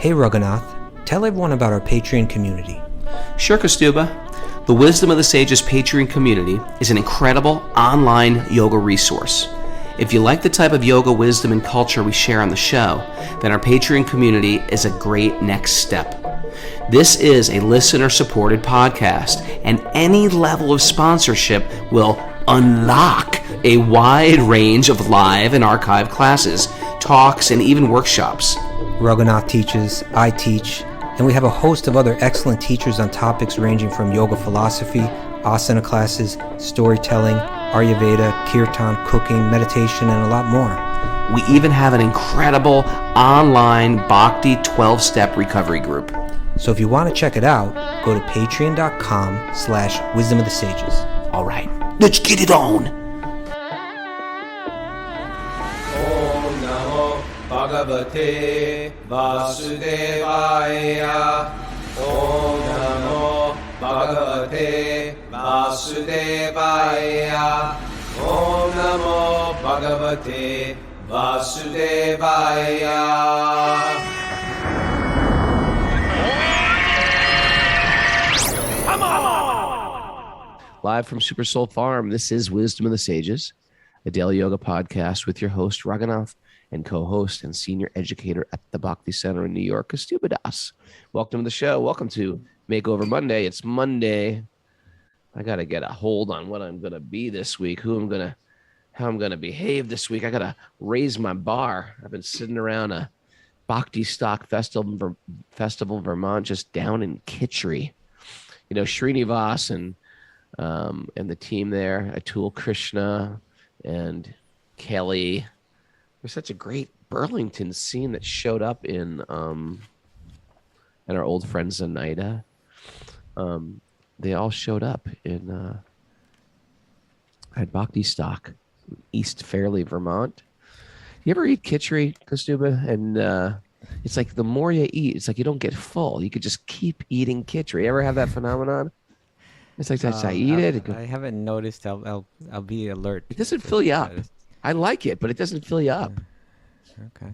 Hey Raghunath, tell everyone about our Patreon community. Sure, Kaustubha. The Wisdom of the Sages Patreon community is an incredible online yoga resource. If you like the type of yoga wisdom and culture we share on the show, then our Patreon community is a great next step. This is a listener-supported podcast, and any level of sponsorship will unlock a wide range of live and archived classes, talks, and even workshops. Raghunath teaches, I teach, and we have a host of other excellent teachers on topics ranging from yoga philosophy, asana classes, storytelling, Ayurveda, kirtan, cooking, meditation, and a lot more. We even have an incredible online Bhakti 12-step recovery group. So if you want to check it out, go to patreon.com/wisdom of the sages. All right, let's get it on. Om Namo Bhagavate Vasudevaya. Om Namo Bhagavate Vasudevaya. Om Namo Bhagavate Vasudevaya. Live from Super Soul Farm, this is Wisdom of the Sages, a daily yoga podcast with your host, Raghunath, and co-host and senior educator at the Bhakti Center in New York, Kaustubha. Welcome to the show. Welcome to Makeover Monday. It's Monday. I got to get a hold on what I'm going to be this week, how I'm going to behave this week. I got to raise my bar. I've been sitting around a Bhakti Stock Festival, Vermont, just down in Kitchery. You know, Srinivas and the team there, Atul Krishna and Kelly. There's such a great Burlington scene that showed up in and our old friend Zenaida. They all showed up in at Bhakti Stock, East Fairleigh, Vermont. You ever eat Kitchery, Kaustubha? And it's like the more you eat, it's like you don't get full. You could just keep eating Kitchery. Ever have that phenomenon? It's like I eat it. I haven't noticed. I'll be alert. It doesn't fill you up. I like it, but it doesn't fill you up. Okay.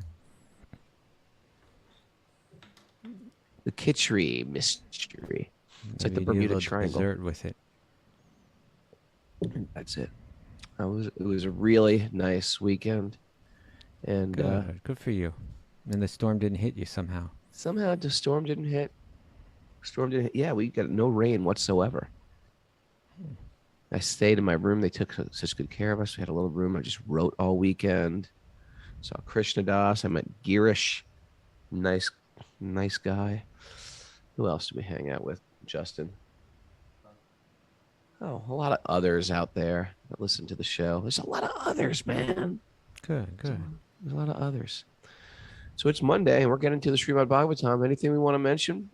The Kitchery mystery. It's like the Bermuda Triangle. Dessert with it. That's it. It was a really nice weekend, and good for you. And the storm didn't hit you somehow. Somehow the storm didn't hit. Yeah, we got no rain whatsoever. I stayed in my room. They took such good care of us. We had a little room. I just wrote all weekend. Saw Krishna Das. I met Girish. Nice guy. Who else did we hang out with? Justin. Oh, a lot of others out there that listen to the show. There's a lot of others, man. Good. There's a lot of others. So it's Monday, and we're getting to the Srimad Bhagavatam. Anything we want to mention?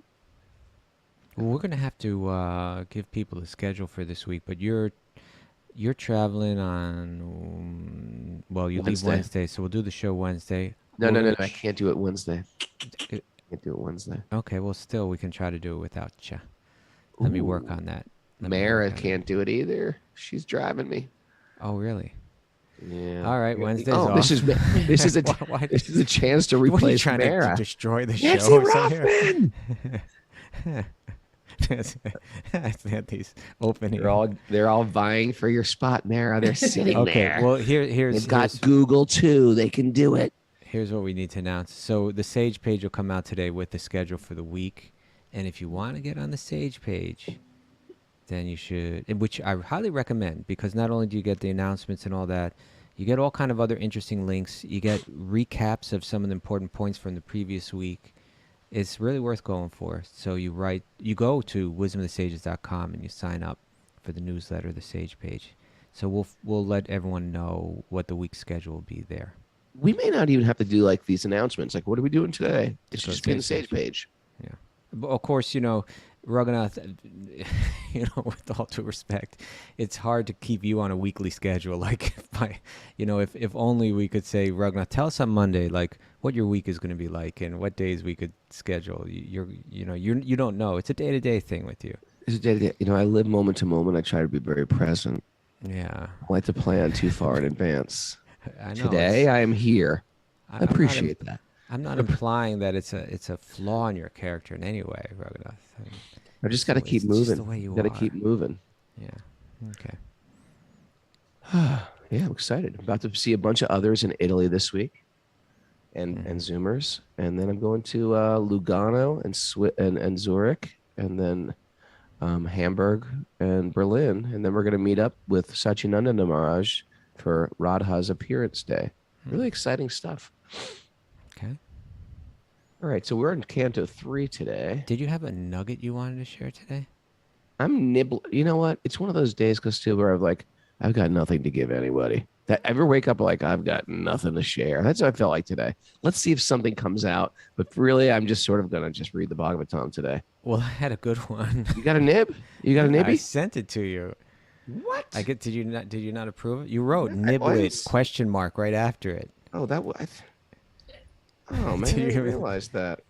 Well, we're gonna have to give people a schedule for this week, but you're traveling on. Well, you leave Wednesday, so we'll do the show Wednesday. No. I can't do it Wednesday. Can't do it Wednesday. Okay, well, still we can try to do it without you. Let me work on that. Mara can't do it either. She's driving me. Oh, really? Yeah. All right, Wednesday's off. This is a chance to replace what are you trying Mara. to destroy the Nancy show. Rothman. These opening. They're all vying for your spot, Mara. They're sitting there. Okay, well here's they've got Google too. They can do it. Here's what we need to announce. So the Sage page will come out today with the schedule for the week, and if you want to get on the Sage page, then you should, which I highly recommend, because not only do you get the announcements and all that, you get all kind of other interesting links. You get recaps of some of the important points from the previous week. It's really worth going for. So you go to wisdomofthesages.com and you sign up for the newsletter, the Sage page. So we'll let everyone know what the week's schedule will be there. We may not even have to do like these announcements. Like, what are we doing today? It's just be on the Sage page. Yeah. But of course, Raghunath, with all due respect, it's hard to keep you on a weekly schedule. Like, if only we could say, Raghunath, tell us on Monday, like, what your week is going to be like and what days we could schedule. You don't know. It's a day-to-day thing with you. It's a day-to-day. I live moment to moment. I try to be very present. Yeah. I like to plan too far in advance. I know. Today, I am here. I appreciate that. I'm not implying that it's a flaw in your character in any way, Raghunath. I just got to keep It's just the moving. way you Got to are. keep moving. Yeah. Okay. Yeah, I'm excited. About to see a bunch of others in Italy this week, and Zoomers, and then I'm going to Lugano and Zurich, and then Hamburg and Berlin, and then we're going to meet up with Satchidananda Maharaj for Radha's appearance day. Really exciting stuff. Okay. All right, so we're in Canto 3 today. Did you have a nugget you wanted to share today? I'm nibble. You know what? It's one of those days, Kaustubha, where I'm like, I've got nothing to give anybody. That ever wake up like I've got nothing to share. That's what I felt like today. Let's see if something comes out. But really, I'm just sort of gonna just read the Bhagavatam today. Well, I had a good one. You got a nib? You got a I nibby? sent it to you. What? Did you not approve it? You wrote No, niblet question mark right after it. Oh, that was. Oh man, I didn't realize that.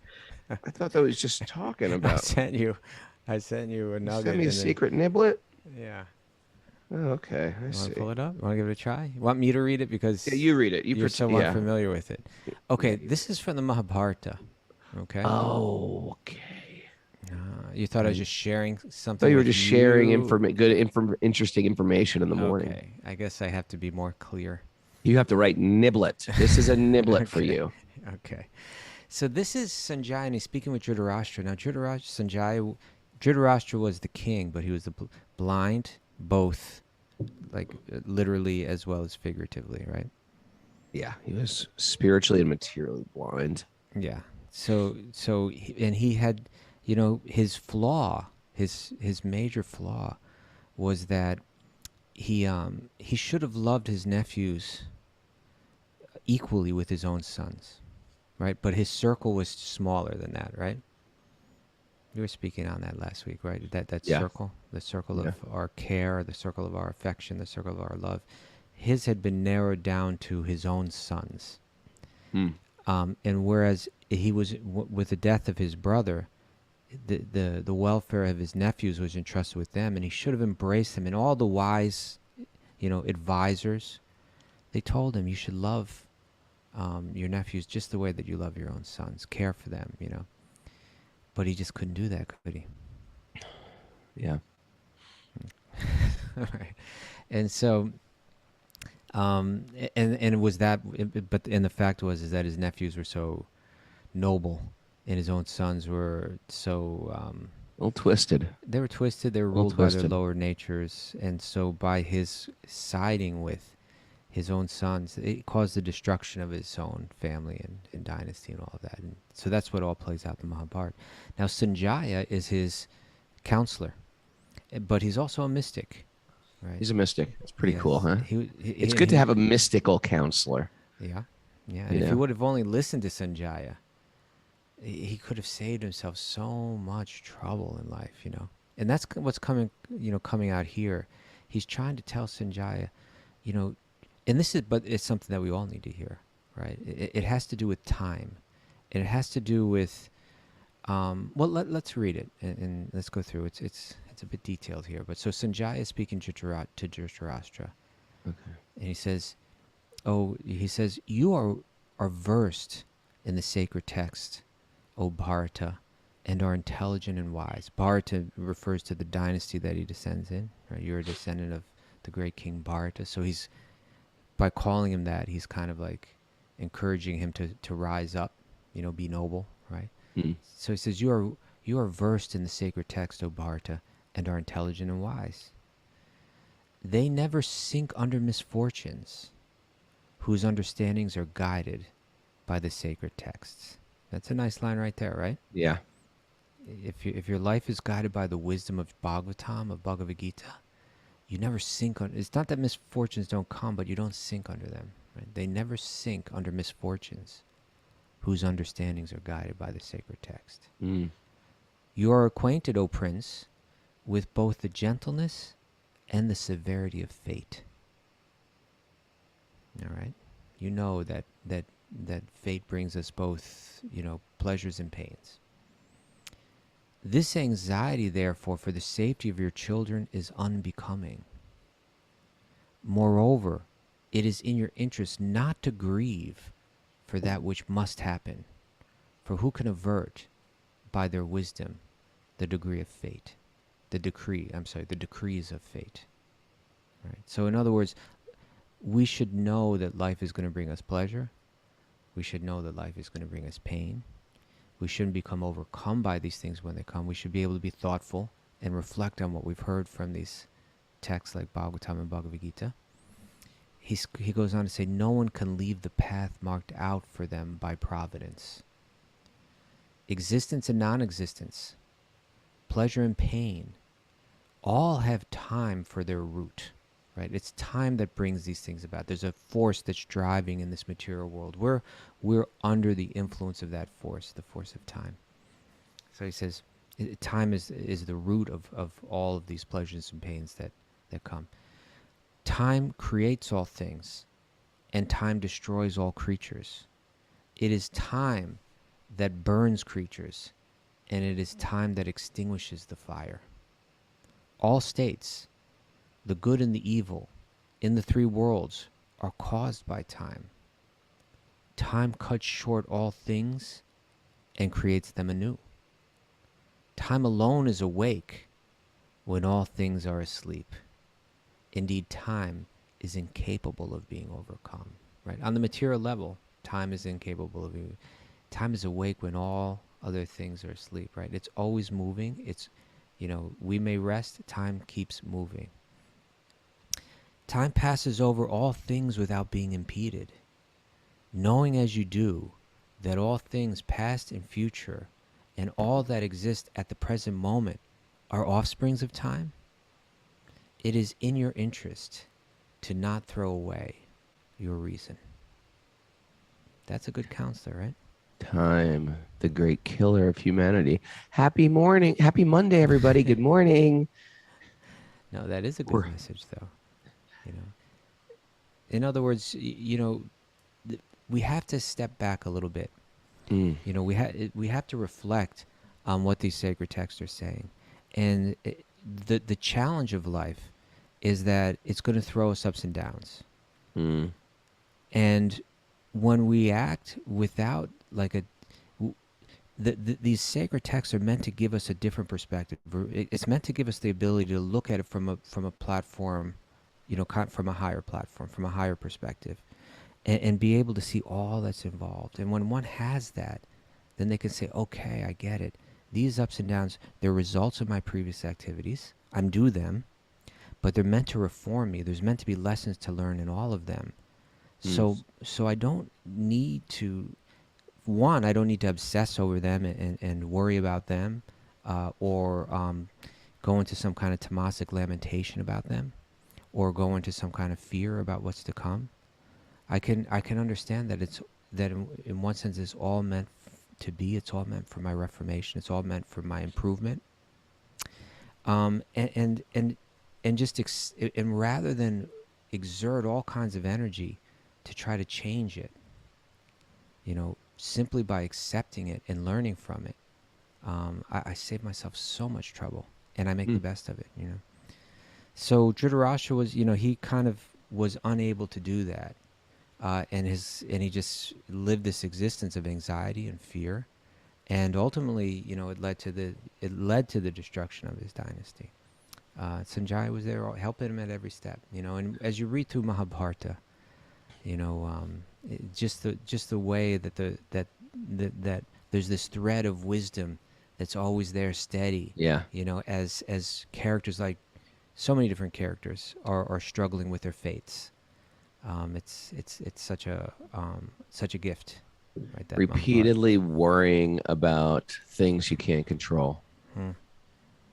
I thought that was just talking I about. sent you a You nugget. sent me a and then- secret niblet. Yeah. Oh, okay, I You see. want to pull it up? You want to give it a try? You want me to read it because Yeah, you read it. you're so yeah. unfamiliar with it. Okay, this is from the Mahabharata. Okay. Oh, okay. You thought I was just sharing I something. thought you were with just sharing you? interesting information in the morning. Okay, I guess I have to be more clear. You have to write niblet. This is a niblet for Okay. you. Okay. So this is Sanjaya, and he's speaking with Dhritarashtra. Now, Dhritarashtra was the king, but he was the blind, both, like literally as well as figuratively, right? Yeah, he was spiritually and materially blind. Yeah. And he had, his flaw, his major flaw, was that he should have loved his nephews equally with his own sons, right? But his circle was smaller than that, right? You were speaking on that last week, right? That Yeah. circle, the circle of our care, the circle of our affection, the circle of our love. His had been narrowed down to his own sons. And whereas he was, with the death of his brother, the welfare of his nephews was entrusted with them, and he should have embraced them. And all the wise, advisors, they told him, you should love your nephews just the way that you love your own sons. Care for them, But he just couldn't do that, could he? Yeah. All right. And so, and it was that, and the fact is that his nephews were so noble, and his own sons were so A little twisted. they were twisted. They were Little ruled by their twisted. lower natures, and so by his siding with his own sons, it caused the destruction of his own family and dynasty and all of that. And so that's what all plays out in the Mahabharata. Now, Sanjaya is his counselor, but he's also a mystic, right? He's a mystic. It's pretty Yes. cool, huh? He- It's good to have a mystical counselor. Yeah, yeah. And You if he know? would have only listened to Sanjaya, he could have saved himself so much trouble in life, And that's what's coming out here. He's trying to tell Sanjaya, and but it's something that we all need to hear, right? It has to do with time, and it has to do with, let's read it and let's go through. It's a bit detailed here, but so Sanjaya is speaking to Dhritarashtra, Okay. and he says, you are versed in the sacred text, O Bharata, and are intelligent and wise. Bharata refers to the dynasty that he descends in, right? You're a descendant of the great king Bharata. So by calling him that, he's kind of like encouraging him to rise up, be noble, right? So he says, you are versed in the sacred text, O Bharata, and are intelligent and wise. They never sink under misfortunes, whose understandings are guided by the sacred texts. That's a nice line right there, right? Yeah. If your life is guided by the wisdom of Bhagavatam, of Bhagavad Gita, you never sink on. It's not that misfortunes don't come, but you don't sink under them. Right? They never sink under misfortunes, whose understandings are guided by the sacred text. You are acquainted, O Prince, with both the gentleness and the severity of fate. All right, you know that fate brings us both, pleasures and pains. This anxiety, therefore, for the safety of your children is unbecoming. Moreover, it is in your interest not to grieve for that which must happen For who can avert by their wisdom the degree of fate? The decrees of fate. Right? So in other words, we should know that life is going to bring us pleasure. We should know that life is going to bring us pain. We shouldn't become overcome by these things when they come. We should be able to be thoughtful and reflect on what we've heard from these texts like Bhagavatam and Bhagavad Gita. He goes on to say, no one can leave the path marked out for them by providence. Existence and non-existence, pleasure and pain, all have time for their root. Right? It's time that brings these things about. There's a force that's driving in this material world. We're under the influence of that force, the force of time. So he says, time is the root of all of these pleasures and pains that come. Time creates all things, and time destroys all creatures. It is time that burns creatures, and it is time that extinguishes the fire. All states, the good and the evil, in the three worlds, are caused by time. Time cuts short all things and creates them anew. Time alone is awake when all things are asleep. Indeed, time is incapable of being overcome. Right? On the material level, time is incapable of being. Time is awake when all other things are asleep. Right? It's always moving. We may rest. Time keeps moving. Time passes over all things without being impeded. Knowing as you do that all things past and future and all that exist at the present moment are offsprings of time, it is in your interest to not throw away your reason. That's a good counselor, right? Time, the great killer of humanity. Happy morning. Happy Monday, everybody. Good morning. No, that is a good message, though. In other words, we have to step back a little bit. We have to reflect on what these sacred texts are saying. And the challenge of life is that it's going to throw us ups and downs. And when we act without these sacred texts are meant to give us a different perspective. It's meant to give us the ability to look at it from a platform, from a higher platform, from a higher perspective, and be able to see all that's involved. And when one has that, then they can say, okay, I get it. These ups and downs, they're results of my previous activities. I'm due them, but they're meant to reform me. There's meant to be lessons to learn in all of them. So I don't need to, I don't need to obsess over them and worry about them, or go into some kind of tamasic lamentation about them, or go into some kind of fear about what's to come. I can understand that in one sense it's all meant to be. It's all meant for my reformation. It's all meant for my improvement. And rather than exert all kinds of energy to try to change it, simply by accepting it and learning from it, I save myself so much trouble, and I make the best of it. So Dhritarashtra was, he kind of was unable to do that, and he just lived this existence of anxiety and fear, and ultimately, it led to the destruction of his dynasty. Sanjaya was there helping him at every step, and as you read through Mahabharata, just the way that there's this thread of wisdom that's always there, steady. Yeah. As characters, like so many different characters, are struggling with their fates. It's such a gift, right? That Repeatedly worrying about things you can't control,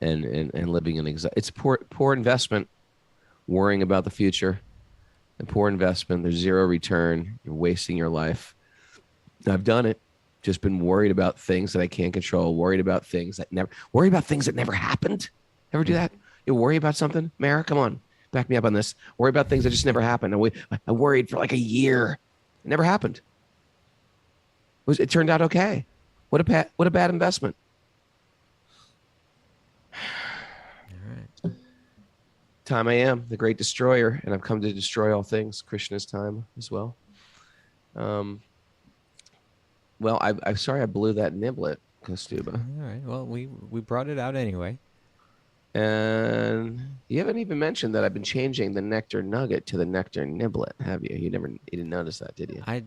and living in anxiety. It's poor investment. Worrying about the future, and poor investment. There's zero return. You're wasting your life. I've done it. Just been worried about things that I can't control. Worried about things that never happened. Ever do that? You worry about something? Mara, come on, back me up on this. Worry about things that just never happened. I worried for like a year. It never happened. It turned out okay. What a bad investment. All right. Time I am, the great destroyer, and I've come to destroy all things. Krishna's time as well. Well, I'm sorry I blew that niblet, Kaustubha. All right. Well, we brought it out anyway. And you haven't even mentioned that I've been changing the nectar nugget to the nectar niblet, have you? You didn't notice that, did you? I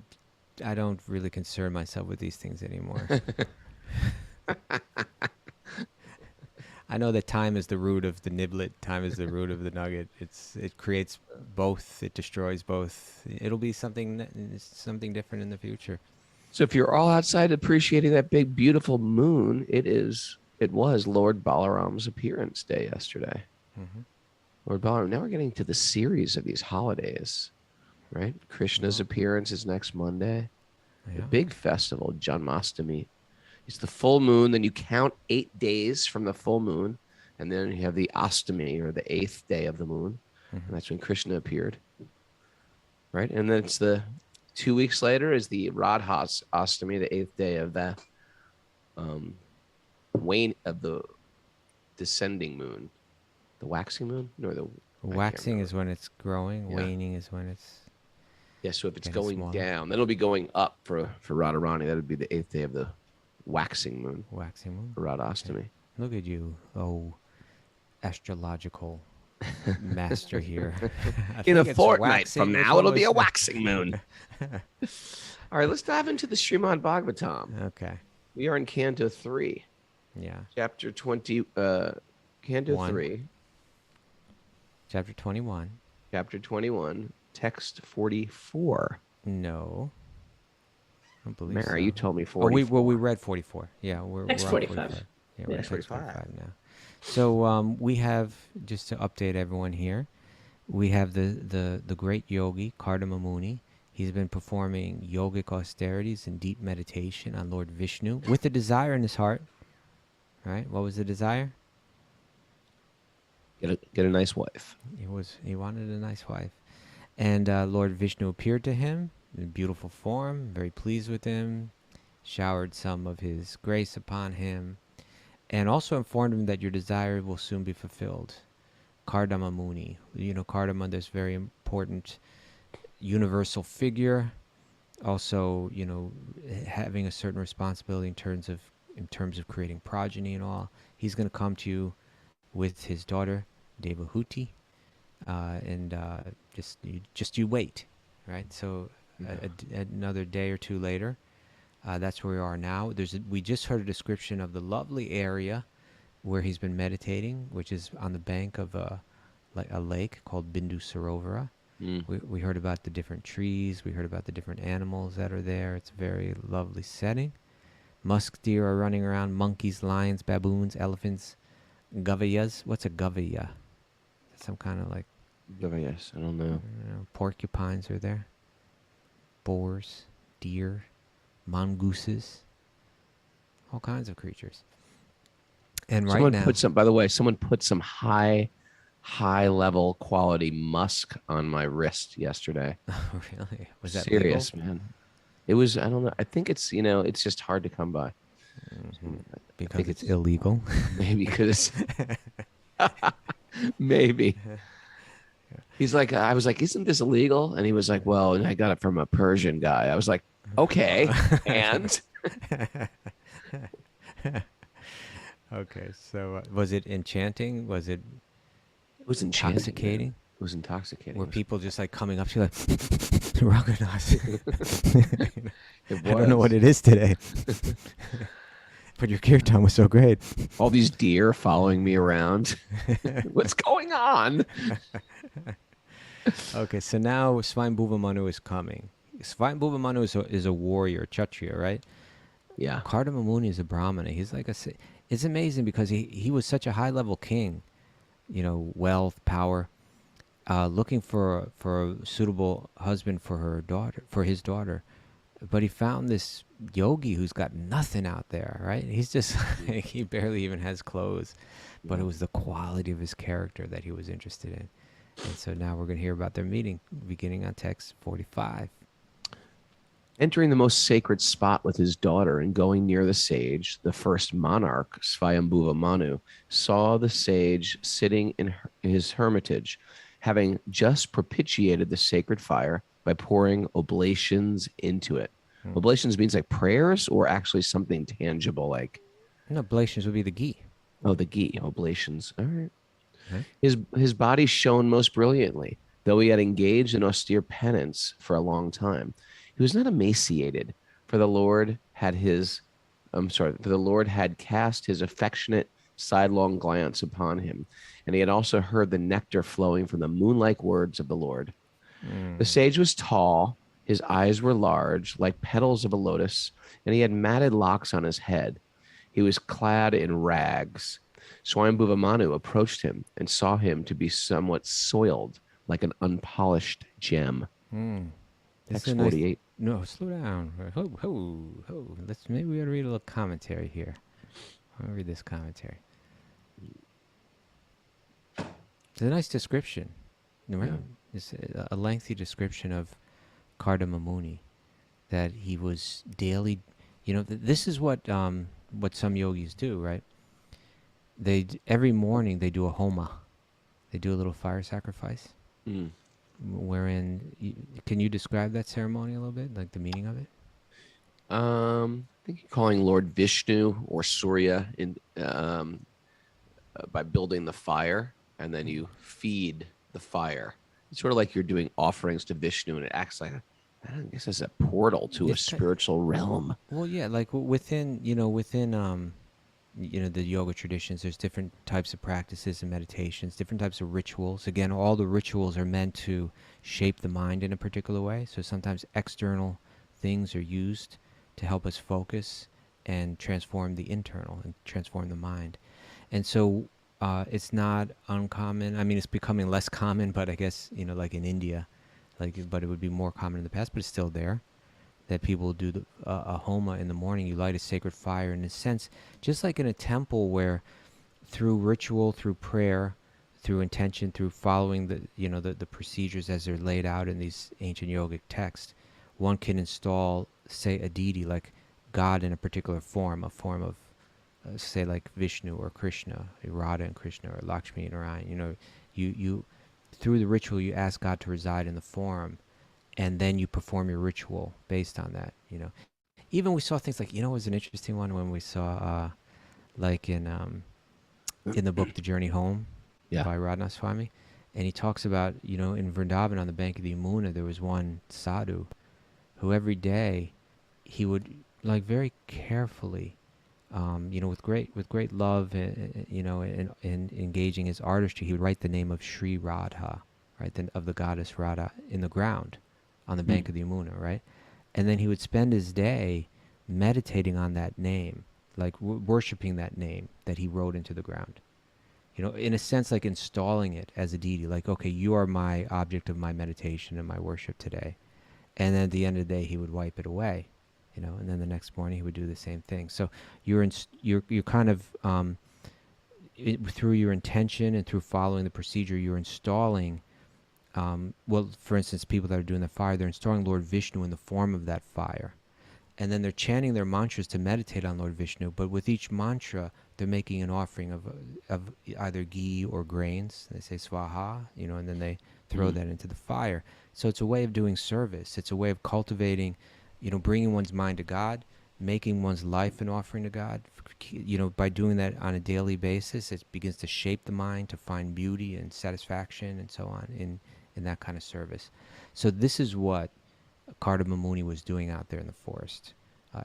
don't really concern myself with these things anymore. I know that time is the root of the niblet. Time is the root of the nugget. It creates both. It destroys both. It'll be something different in the future. So if you're all outside appreciating that big, beautiful moon, it was Lord Balaram's appearance day yesterday. Mm-hmm. Lord Balaram. Now we're getting to the series of these holidays, right? Krishna's appearance is next Monday. Yeah. The big festival, Janmashtami. It's the full moon. Then you count 8 days from the full moon. And then you have the Astami, or the 8th day of the moon. Mm-hmm. And that's when Krishna appeared. Right? And then it's the 2 weeks later is the Radha Astami, the 8th day of the wane of the descending moon. The waxing moon? No, the waxing is when it's growing. Yeah. Waning is when it's... Yeah, so if it's getting going smaller. down, then it'll be going up for Radharani. That would be the 8th day of the waxing moon, Waxing moon. Radhastami. Look at you, astrological master here. In a think it's fortnight from waxing now, it'll be a before- waxing moon. All right, let's dive into the Srimad Bhagavatam. Okay. We are in Canto 3, Yeah. Chapter 20, Canto One. 3, Chapter 21. Chapter 21, Text 44. No. I don't believe Mary, so. you told me Oh, 44. we read 44. Yeah, we're Text on 45. Yeah, we're Yeah. at text 45. 45 now. So we have, just to update everyone here, we have the great yogi, Kardama Muni. He's been performing yogic austerities and deep meditation on Lord Vishnu with a desire in his heart. Right? What was the desire? Get a nice wife. He wanted a nice wife. And Lord Vishnu appeared to him in beautiful form, very pleased with him, showered some of his grace upon him, and also informed him that your desire will soon be fulfilled. Kardama Muni. You know, Kardama, this very important universal figure, also, you know, having a certain responsibility in terms of creating progeny and all. He's going to come to you with his daughter Devahuti, and just you wait, right? So another day or two later, that's where we are now. We just heard a description of the lovely area where he's been meditating, which is on the bank of a lake called Bindu Sarovara. We heard about the different trees. We heard about the different animals that are there. It's a very lovely setting. Musk deer are running around, monkeys, lions, baboons, elephants, gavayas. What's a gavaya? Some kind of like... Yes, I don't know. Porcupines are there. Boars, deer, mongooses, all kinds of creatures. And right now... Someone put some high level quality musk on my wrist yesterday. Oh, really? Was that serious, legal? man? It was, I don't know. I think it's, it's just hard to come by. Mm-hmm. Because it's illegal. Maybe because maybe. He's like, I was like, isn't this illegal? And he was like, well, and I got it from a Persian guy. I was like, okay. And okay, so was it enchanting? Was it was intoxicating? Man. It was intoxicating. Were people just like coming up to you like, Raghunath? I don't know what it is today. But your kirtan was so great. All these deer following me around. What's going on? Okay, so now Swayambhuva Manu is coming. Swayambhuva Manu is a warrior, Kshatriya, right? Yeah. Kardama Muni is a Brahmana. He's like it's amazing because he was such a high-level king, wealth, power, looking for a suitable husband for his daughter. But he found this yogi who's got nothing out there, right? He's just, he barely even has clothes. But it was the quality of his character that he was interested in. And so now we're going to hear about their meeting, beginning on text 45. Entering the most sacred spot with his daughter and going near the sage, the first monarch, Swayambhuva Manu, saw the sage sitting in his hermitage, having just propitiated the sacred fire by pouring oblations into it. Oblations means like prayers or actually something tangible like, No, oblations would be the ghee. oh, the ghee, oblations. All right. Right? His body shone most brilliantly, though he had engaged in austere penance for a long time. He was not emaciated, for the Lord had his for the Lord had cast his affectionate sidelong glance upon him, and he had also heard the nectar flowing from the moonlike words of the Lord. The sage was tall, his eyes were large, like petals of a lotus, and he had matted locks on his head. He was clad in rags. Swayambhuva Manu approached him and saw him to be somewhat soiled, like an unpolished gem. This is Text a nice. 48. No, slow down. Ho, ho, ho. Maybe we ought to read a little commentary here. I'll read this commentary. It's a nice description. Right? It's a lengthy description of Kardama Muni, that he was daily. This is what some yogis do, right? Every morning they do a homa. They do a little fire sacrifice. Wherein, can you describe that ceremony a little bit, like the meaning of it? I think you're calling Lord Vishnu or Surya by building the fire, and then you feed the fire. It's sort of like you're doing offerings to Vishnu, and it acts like I guess it's a portal to a spiritual realm. Well, yeah, like within the yoga traditions, there's different types of practices and meditations, different types of rituals. Again, all the rituals are meant to shape the mind in a particular way. So sometimes external things are used to help us focus and transform the internal and transform the mind. And so it's not uncommon. I mean, it's becoming less common, but I guess, like in India, but it would be more common in the past, but it's still there, that people do a homa in the morning. You light a sacred fire, in a sense, just like in a temple where through ritual, through prayer, through intention, through following the procedures as they're laid out in these ancient yogic texts, one can install, say, a deity like God in a particular form, a form of, say, like Vishnu or Krishna, Radha and Krishna, or Lakshmi and Narayan. You through the ritual, you ask God to reside in the form, and then you perform your ritual based on that. Even we saw things like, it was an interesting one when we saw, like in the book The Journey Home by Raghunath Swami, and he talks about, in Vrindavan on the bank of the Yamuna, there was one sadhu who every day he would, like, very carefully, with great love, and engaging his artistry, he would write the name of Sri Radha, right, of the goddess Radha, in the ground on the bank of the Yamuna, right? And then he would spend his day meditating on that name, like worshiping that name that he wrote into the ground. In a sense, like installing it as a deity, like, okay, you are my object of my meditation and my worship today. And then at the end of the day, he would wipe it away, and then the next morning he would do the same thing. So you're kind of, through your intention and through following the procedure, you're installing, for instance, people that are doing the fire, they're installing Lord Vishnu in the form of that fire. And then they're chanting their mantras to meditate on Lord Vishnu, but with each mantra, they're making an offering of either ghee or grains. They say swaha, and then they throw that into the fire. So it's a way of doing service. It's a way of cultivating, bringing one's mind to God, making one's life an offering to God. By doing that on a daily basis, it begins to shape the mind to find beauty and satisfaction and so on in that kind of service. So this is what Kardama Muni was doing out there in the forest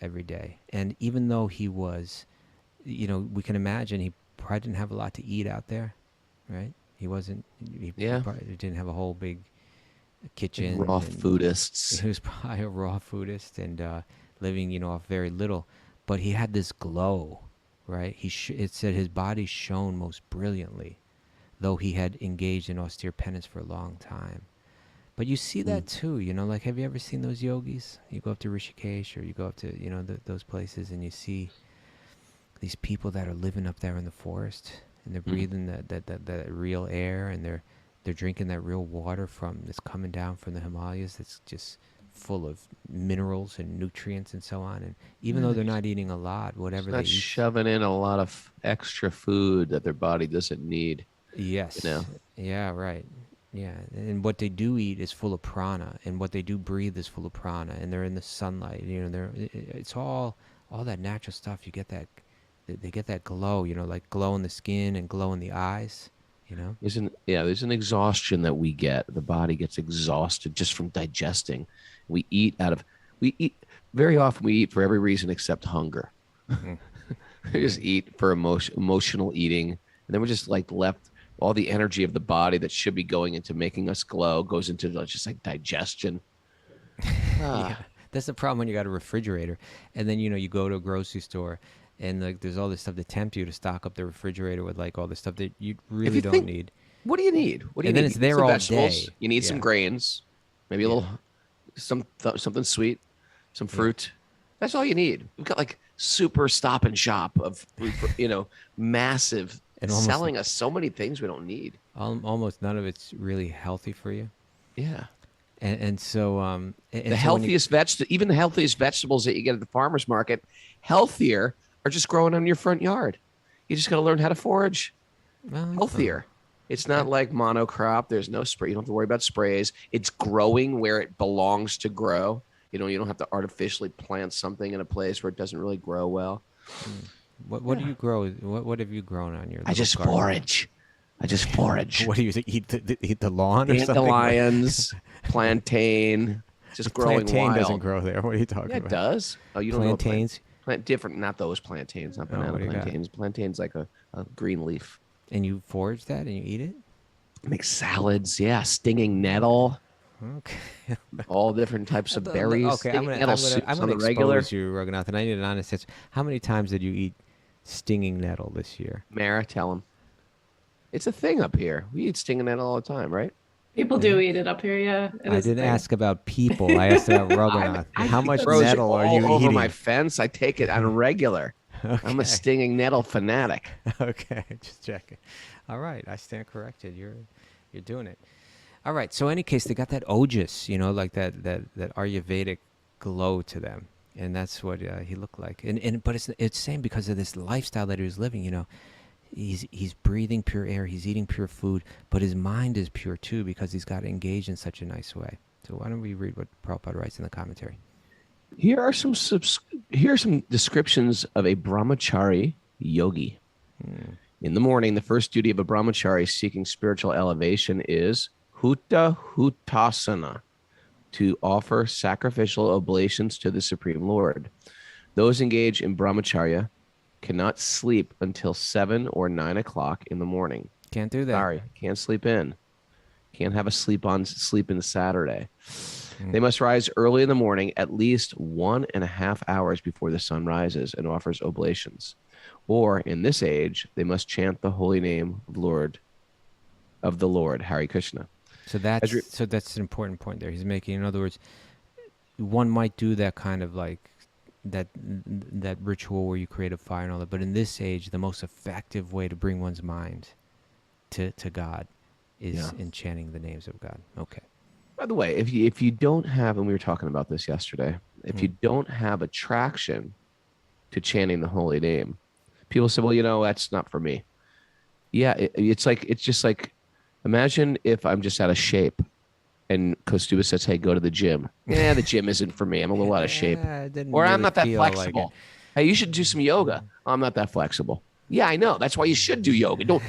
every day. And even though he was, we can imagine he probably didn't have a lot to eat out there, right? He probably didn't have a whole big kitchen. Raw foodists. He was probably a raw foodist and living, off very little. But he had this glow, right? It said his body shone most brilliantly, though he had engaged in austere penance for a long time. But you see that too, like, have you ever seen those yogis? You go up to Rishikesh, or you go up to, those places, and you see these people that are living up there in the forest, and they're breathing that real air, and they're drinking that real water that's coming down from the Himalayas, that's just full of minerals and nutrients and so on. And even though they're not eating a lot, whatever they eat, shoving in a lot of extra food that their body doesn't need. yes, yeah, right. Yeah, and what they do eat is full of prana, and what they do breathe is full of prana, and they're in the sunlight. It's all that natural stuff. You get that, they get that glow. Like glow in the skin and glow in the eyes. There's an exhaustion that we get. The body gets exhausted just from digesting. We eat very often. We eat for every reason except hunger. Mm. We just eat for emotional eating, and then we're just like left. All the energy of the body that should be going into making us glow goes into just like digestion. Yeah, that's the problem when you got a refrigerator, and then you go to a grocery store, and like there's all this stuff to tempt you to stock up the refrigerator with like all this stuff that you really don't need. What do you need? What do you And need? then it's You need there some all vegetables. day. You need some Yeah. grains, maybe a little something sweet, some fruit. That's all you need. We've got like super Stop and Shop of massive And almost selling us so many things we don't need. almost none of it's really healthy for you. Yeah. And so The healthiest even the healthiest vegetables that you get at the farmer's market, healthier, are just growing on your front yard. You just got to learn how to forage healthier. It's not like monocrop. There's no spray. You don't have to worry about sprays. It's growing where it belongs to grow. You don't have to artificially plant something in a place where it doesn't really grow well. What do you grow? What have you grown on your? I just garden? forage. What do you eat the lawn or something? Dandelions, plantain, just growing Plantain wild. doesn't grow there. What are you talking Yeah, about? it does. Oh, you don't Plantains. know different. Not those plantains. Not banana what do you got? plantains. Plantains like a green leaf. And you forage that and you eat it? Make salads. Yeah, stinging nettle. Okay. All different types of berries. Okay, I'm Stinging gonna nettle soups on the expose regular. you, Raghunath, and I need an honest answer. How many times did you eat stinging nettle this year? Mara, tell him. It's a thing up here. We eat stinging nettle all the time, right? People do eat it up here, yeah. I didn't ask about people. I asked about Raghunath. How much Grows nettle are you all over eating? my fence. I take it on a regular. I'm a Okay. stinging nettle fanatic. Okay, just checking. All right, I stand corrected. You're doing it. All right. So, in any case, they got that ojas, like that Ayurvedic glow to them, and that's what he looked like. But it's same because of this lifestyle that he was living. He's breathing pure air, he's eating pure food, but his mind is pure too because he's got engaged in such a nice way. So why don't we read what Prabhupada writes in the commentary? Here are some descriptions of a brahmacari yogi. In the morning, the first duty of a brahmachari seeking spiritual elevation is hutasana, to offer sacrificial oblations to the Supreme Lord. Those engaged in brahmacharya cannot sleep until 7 or 9 o'clock in the morning. Can't do that. Sorry, can't sleep in. Can't have a sleep in Saturday. They must rise early in the morning, at least 1.5 hours before the sun rises, and offers oblations. Or in this age, they must chant the holy name of the Lord, Hare Krishna. So that's an important point there. He's making, in other words, one might do that kind of like that ritual where you create a fire and all that, but in this age, the most effective way to bring one's mind to God is in chanting the names of God. Okay. By the way, if you don't have, and we were talking about this yesterday, if you don't have attraction to chanting the holy name, people say, well, that's not for me. Yeah, it's just like, imagine if I'm just out of shape and Kaustubha says, hey, go to the gym. Yeah, the gym isn't for me. I'm a little out of shape. Or I'm not that flexible. Hey, you should do some yoga. I'm not that flexible. Yeah, I know. That's why you should do yoga.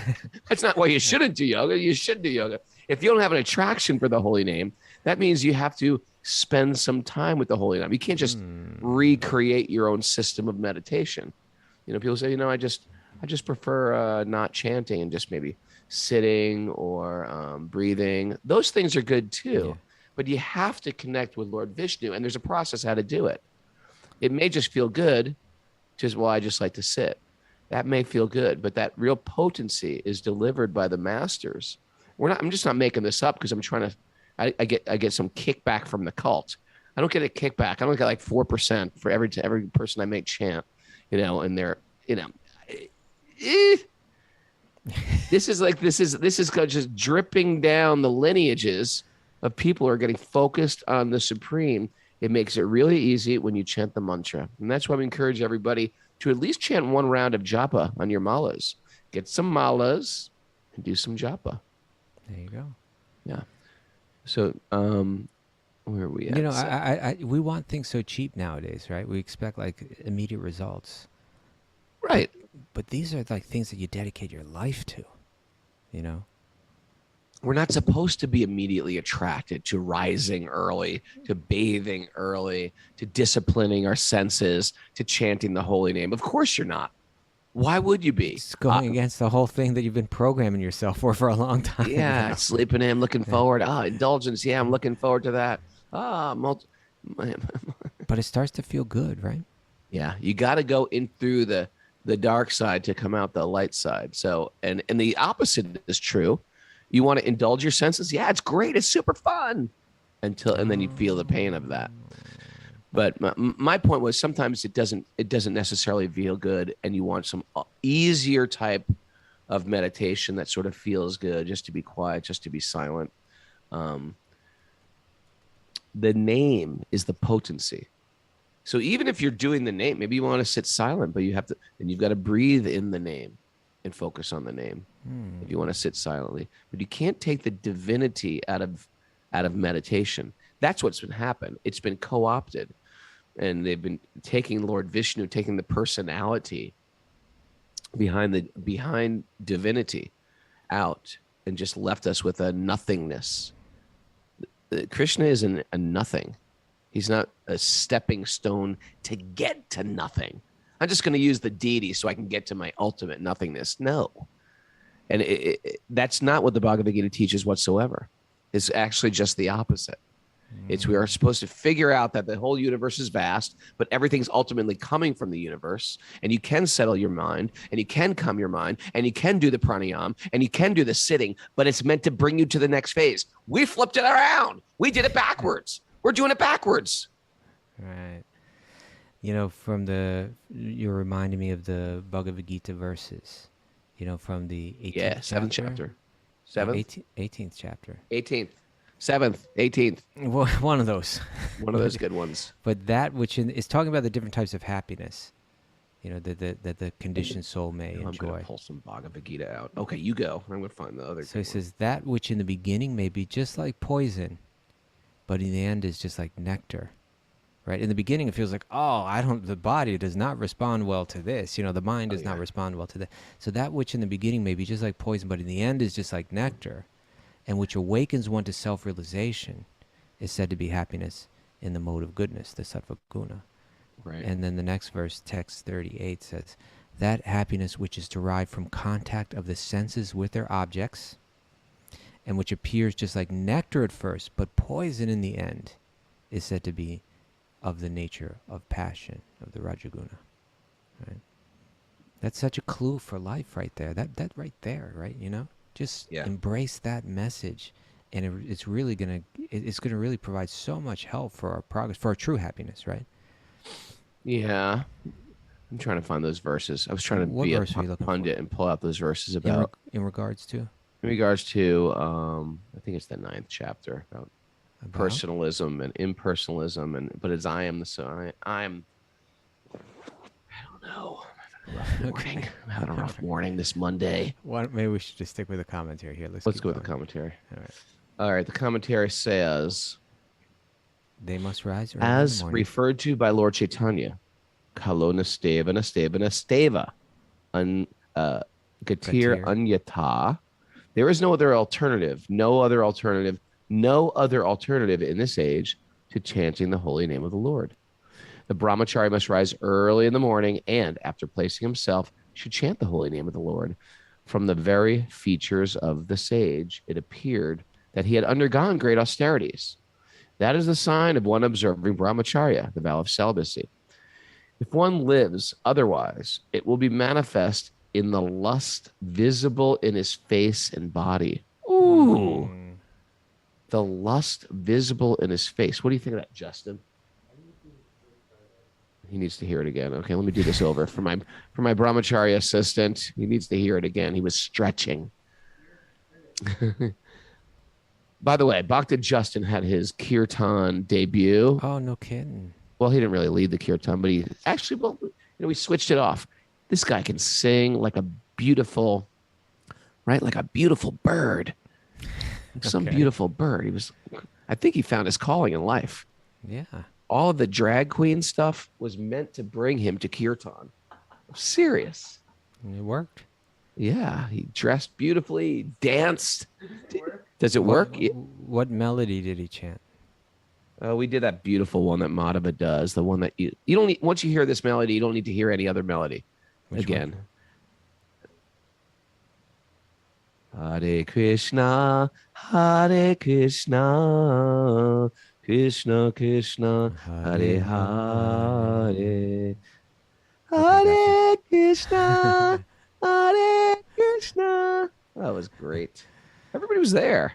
That's not why you shouldn't do yoga. You should do yoga. If you don't have an attraction for the holy name, that means you have to spend some time with the holy name. You can't just recreate your own system of meditation. People say, I just prefer not chanting and just maybe sitting or breathing. Those things are good too, but you have to connect with Lord Vishnu, and there's a process how to do it. It may just feel good, I just like to sit. That may feel good, but that real potency is delivered by the masters. I'm just not making this up because I'm trying to. I get some kickback from the cult. I don't get a kickback. I don't get like 4% for every person I make chant. And they're This is just dripping down the lineages of people who are getting focused on the Supreme. It makes it really easy when you chant the mantra. And that's why we encourage everybody to at least chant one round of japa on your malas. Get some malas and do some japa. There you go. Yeah. So, where are we at? You know, So- we want things so cheap nowadays, right? We expect like immediate results. right. But these are like things that you dedicate your life to, you know? We're not supposed to be immediately attracted to rising early, to bathing early, to disciplining our senses, to chanting the holy name. Of course you're not. Why would you be? It's going against the whole thing that you've been programming yourself for a long time. Yeah, now. sleeping in, looking forward. Indulgence. Yeah, I'm looking forward to that. But it starts to feel good, right? Yeah, you got to go in through the dark side to come out the light side. So, and the opposite is true. You want to indulge your senses? Yeah, it's great. It's super fun. And then you feel the pain of that. But my point was sometimes it doesn't necessarily feel good, and you want some easier type of meditation that sort of feels good, just to be quiet, just to be silent. The name is the potency. So even if you're doing the name, maybe you want to sit silent, but you've got to breathe in the name and focus on the name. If you want to sit silently, but you can't take the divinity out of meditation. That's what's been happened. It's been co-opted, and they've been taking Lord Vishnu, taking the personality behind divinity out, and just left us with a nothingness. Krishna is a nothing. He's not a stepping stone to get to nothing. I'm just going to use the deity so I can get to my ultimate nothingness. No. And that's not what the Bhagavad Gita teaches whatsoever. It's actually just the opposite. It's we are supposed to figure out that the whole universe is vast, but everything's ultimately coming from the universe. And you can settle your mind, and you can calm your mind, and you can do the pranayama, and you can do the sitting, but it's meant to bring you to the next phase. We flipped it around. We did it backwards. We're doing it backwards. Right. You know, you're reminding me of the Bhagavad Gita verses, you know, from the 18th 7th chapter. 7th? 18th chapter. 18th. 7th. 18th. Well, one of those. One of those good ones. But that which is talking about the different types of happiness, you know, that the conditioned soul may I'm enjoy. going to pull some Bhagavad Gita out. Okay, you go. I'm going to find the other. So he says, that which in the beginning may be just like poison, but in the end is just like nectar. Right? In the beginning, it feels like, the body does not respond well to this. You know, the mind does not respond well to that. So that which in the beginning may be just like poison, but in the end is just like nectar, and which awakens one to self-realization, is said to be happiness in the mode of goodness, the sattva guna. Right. And then the next verse, text 38, says, that happiness which is derived from contact of the senses with their objects, and which appears just like nectar at first, but poison in the end, is said to be of the nature of passion, of the Rajaguna. Right? That's such a clue for life right there. That right there, right? You know? Just embrace that message, and it's really gonna really provide so much help for our progress, for our true happiness, right? Yeah. I'm trying to find those verses. I was trying to be a pundit and pull out those verses about in regards to I think it's the 9th chapter about personalism and impersonalism, but as I am I don't know. I'm having a rough morning this Monday. Maybe we should just stick with the commentary here. Let's go with the commentary. All right. The commentary says, they must rise as referred to by Lord Chaitanya, Kalo Nasteva Nasteva Nasteva Gatir Anyata. There is no other alternative in this age to chanting the holy name of the Lord. The brahmacari must rise early in the morning, and after placing himself, should chant the holy name of the Lord. From the very features of the sage, it appeared that he had undergone great austerities. That is the sign of one observing brahmacharya, the vow of celibacy. If one lives otherwise, it will be manifest in the lust visible in his face and body. Ooh. The lust visible in his face. What do you think of that, Justin? He needs to hear it again. Okay, let me do this over for my brahmacari assistant. He needs to hear it again. He was stretching. By the way, Bhakti Justin had his kirtan debut. Oh, no kidding. Well, he didn't really lead the kirtan, but he actually, we switched it off. This guy can sing like a beautiful bird. some Okay. beautiful bird. I think he found his calling in life. Yeah. All of the drag queen stuff was meant to bring him to kirtan. I'm serious. It worked. Yeah, he dressed beautifully, danced. Does it What work? Yeah. what melody did he chant? We did that beautiful one that Madhava does. The one that you don't need. Once you hear this melody, you don't need to hear any other melody Which again. one? Hare Krishna, Hare Krishna, Krishna Krishna, Hare Hare, Hare Krishna, Hare Krishna. That was great. Everybody was there.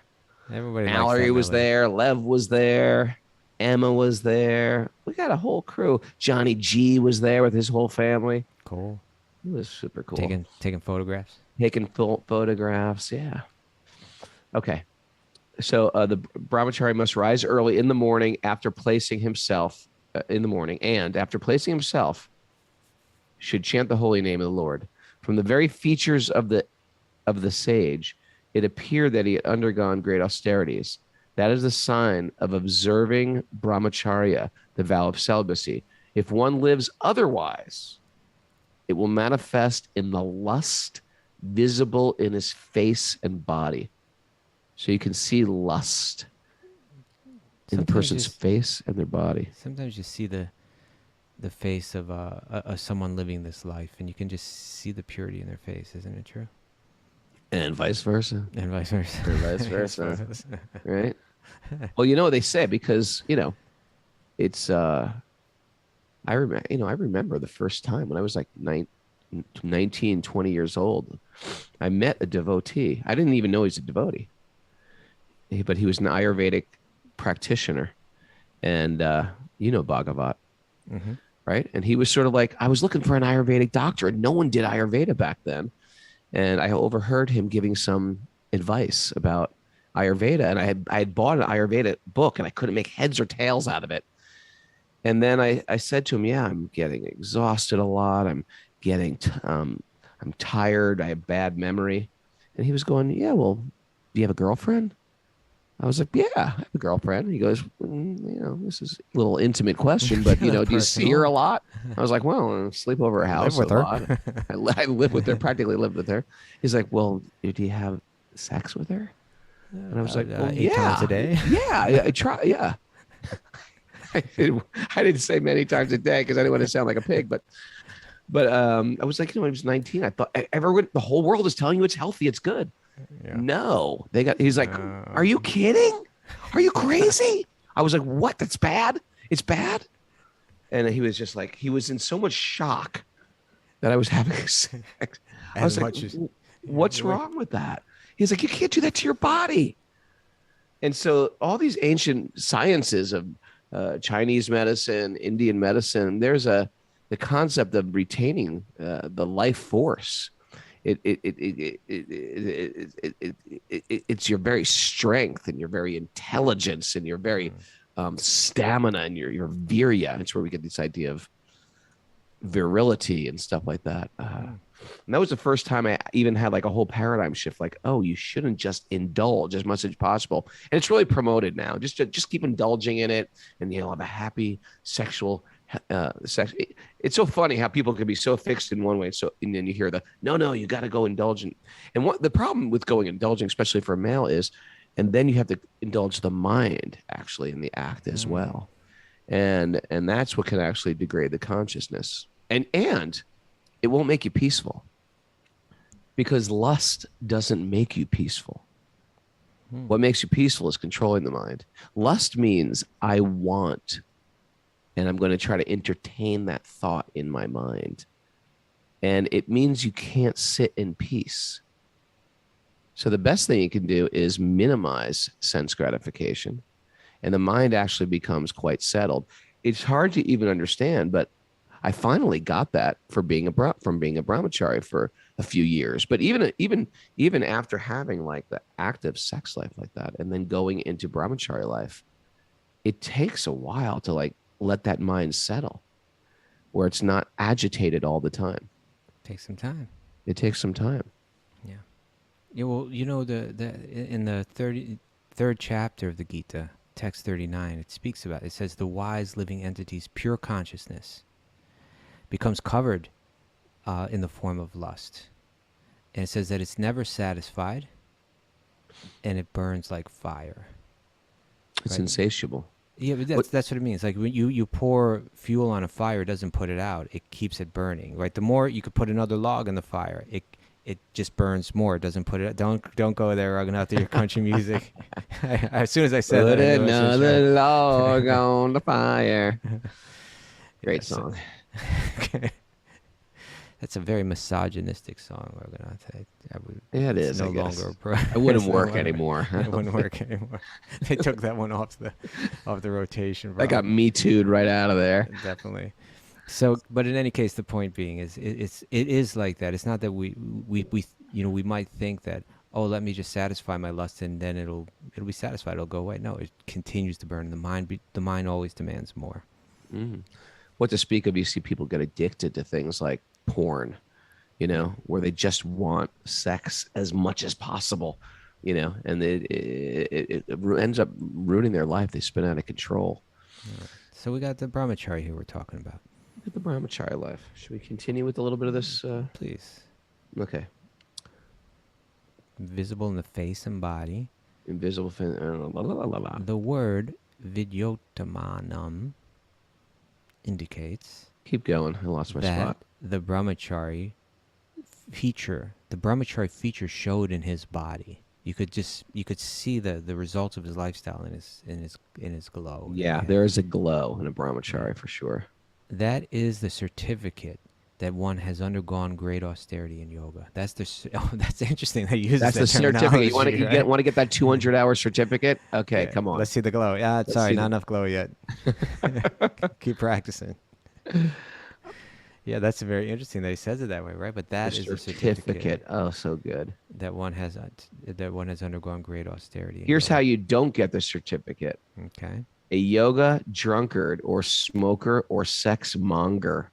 Everybody likes Mallory that was melody. there. Lev was there. Emma was there. We got a whole crew. Johnny G was there with his whole family. Cool. It was super cool. Taking photographs. Taking photographs. Yeah. Okay. So the brahmachari must rise early in the morning after placing himself and after placing himself, should chant the holy name of the Lord. From the very features of the sage, it appeared that he had undergone great austerities. That is the sign of observing brahmacharya, the vow of celibacy. If one lives otherwise, it will manifest in the lust visible in his face and body. So you can see lust in the person's face and their body. Sometimes you see the face of someone living this life, and you can just see the purity in their face. Isn't it true? And vice versa. And vice versa. And vice versa. Right? Well, you know what they say, because, it's I remember the first time when I was like 19, 20 years old. I met a devotee. I didn't even know he's a devotee, but he was an Ayurvedic practitioner, and Bhagavat, right? And he was sort of like, I was looking for an Ayurvedic doctor, and no one did Ayurveda back then. And I overheard him giving some advice about Ayurveda, and I had bought an Ayurveda book, and I couldn't make heads or tails out of it. And then I said to him, yeah, I'm getting exhausted a lot. I'm tired. I have bad memory. And he was going, yeah, well, do you have a girlfriend? I was like, yeah, I have a girlfriend. And he goes, this is a little intimate question, but, do you see her a lot? I was like, well, I sleep over her house with a her. lot. I live with her, practically lived with her. He's like, well, do you have sex with her? And I was like, well, 8 times a day. Yeah, I try. Yeah. I didn't say many times a day because I didn't want to sound like a pig, but I was like, when I was 19, I thought the whole world is telling you it's healthy, it's good. Yeah. No, he's like, are you kidding? Are you crazy? I was like, what? That's bad? It's bad? And he was just like, he was in so much shock that I was having sex. I was like, what's wrong with that? He's like, you can't do that to your body. And so all these ancient sciences of Chinese medicine, Indian medicine, there's the concept of retaining the life force. It's your very strength and your very intelligence and your very stamina and your virya. It's where we get this idea of virility and stuff like that. And that was the first time I even had like a whole paradigm shift. Like, oh, you shouldn't just indulge as much as possible. And it's really promoted now. Just keep indulging in it, and you'll have a happy sexual sex. It's so funny how people can be so fixed in one way. So, and then you hear no, you got to go indulgent. And what the problem with going indulging, especially for a male, is, and then you have to indulge the mind actually in the act as well. And that's what can actually degrade the consciousness. And it won't make you peaceful, because lust doesn't make you peaceful. What makes you peaceful is controlling the mind. Lust means I want, and I'm going to try to entertain that thought in my mind. And it means you can't sit in peace. So the best thing you can do is minimize sense gratification, and the mind actually becomes quite settled. It's hard to even understand, but I finally got that from being a brahmachari for a few years. But even after having like the active sex life like that, and then going into brahmachari life, it takes a while to like let that mind settle, where it's not agitated all the time. Takes some time. It takes some time. Yeah. Yeah. Well, the in the third chapter of the Gita, text 39, it speaks about, it says the wise living entity's pure consciousness becomes covered in the form of lust. And it says that it's never satisfied and it burns like fire. It's Right? insatiable. Yeah, but that's what it means. Like when you pour fuel on a fire, it doesn't put it out. It keeps it burning. Right? The more you could put another log in the fire, it just burns more. It doesn't put it out. Don't go there, Raghunath, to your country music. As soon as I said Put that, I knew I shouldn't try. another log on the fire. Great Yeah, so- song. Okay. That's a very misogynistic song, Raghunath. Yeah, it it's is. no I guess. longer. It wouldn't it's no work longer- anymore. It wouldn't work anymore. They took that one off the rotation. I got Me Too'd right out of there. Definitely. So, but in any case, the point being is, it is like that. It's not that we we might think that, oh, let me just satisfy my lust and then it'll be satisfied. It'll go away. No, it continues to burn. The mind always demands more. Mm. What to speak of? You see people get addicted to things like porn, where they just want sex as much as possible, and it ends up ruining their life. They spin out of control. All right. So we got the brahmacari here we're talking about. Look at the brahmacari life. Should we continue with a little bit of this? Please. Okay. Visible in the face and body. Invisible fin. The word vidyotamanam indicates Keep going. I lost my that spot. the brahmacari feature showed in his body. You could see the results of his lifestyle in his glow. Yeah, there is a glow in a brahmacari for sure. That is the certificate that one has undergone great austerity in yoga. That's that's interesting. They use That's that the certificate. You want terminology, to right? want to get that 200-hour certificate? Okay, Yeah, come on. Let's see the glow. Yeah, Let's sorry, see not the- enough glow yet. Keep practicing. Yeah, that's very interesting that he says it that way, right? But that is The a certificate Oh, so good. that one has undergone great austerity. in Here's yoga. how you don't get the certificate. Okay. A yoga drunkard or smoker or sex monger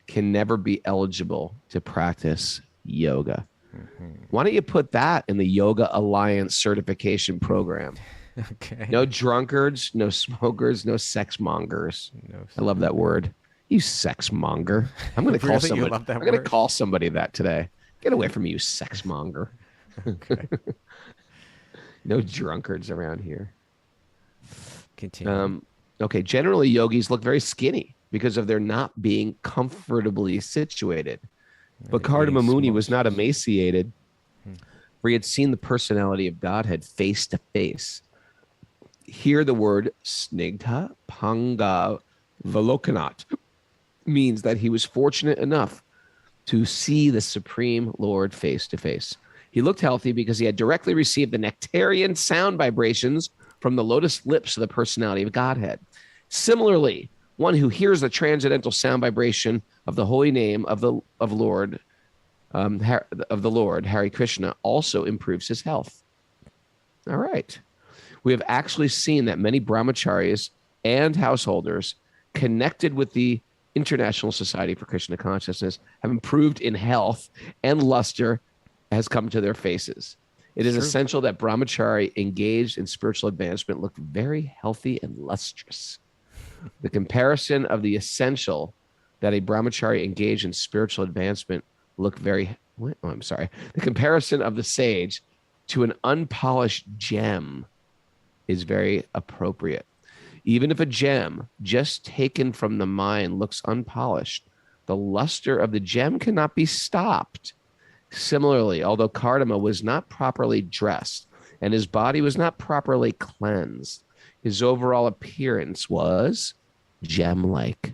can never be eligible to practice yoga. Why don't you put that in the Yoga Alliance certification program? Okay. No drunkards, no smokers, no sex mongers. No, I love that word. You sex monger. I'm going to call Really? You somebody. love that I'm going to word? call somebody that today. Get away from me, you sex monger. Okay. No drunkards around here. Continue. Okay, generally yogis look very skinny because of their not being comfortably situated. But Right, Kardama eating Muni was not smokes. emaciated, for he had seen the personality of Godhead face to face. Here the word snigdha panga valokanat means that he was fortunate enough to see the Supreme Lord face to face. He looked healthy because he had directly received the nectarian sound vibrations from the lotus lips of the personality of Godhead. Similarly, one who hears the transcendental sound vibration of the holy name of the Lord, Hare Krishna, also improves his health. All right. We have actually seen that many brahmacharis and householders connected with the International Society for Krishna Consciousness have improved in health, and luster has come to their faces. It is Sure. essential that brahmachari engaged in spiritual advancement look very healthy and lustrous. The comparison of the essential that a brahmachari engaged in spiritual advancement look very... The comparison of the sage to an unpolished gem is very appropriate. Even if a gem just taken from the mine looks unpolished, the luster of the gem cannot be stopped. Similarly, although Kardama was not properly dressed and his body was not properly cleansed, his overall appearance was gem-like.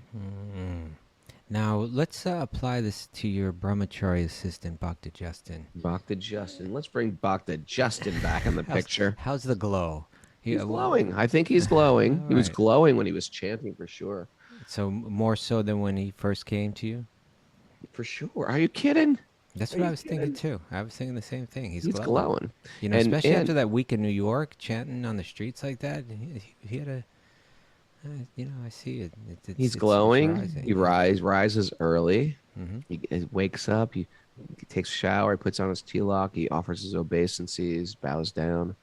Now, let's apply this to your brahmachari assistant, Bhakti Justin. Bhakti Justin. Let's bring Bhakti Justin back in the picture. How's the glow? He's glowing. I think he's glowing. All He was right. glowing when he was chanting for sure. So more so than when he first came to you? For sure. Are you kidding? That's Are what you I was thinking kidding? too. I was thinking the same thing. He's glowing. glowing. You know, And- especially and- after that week in New York, chanting on the streets like that. He had a, I see it. He's glowing. rising. He rises early. Mhm. He wakes up. He takes a shower. He puts on his tilak. He offers his obeisances, bows down.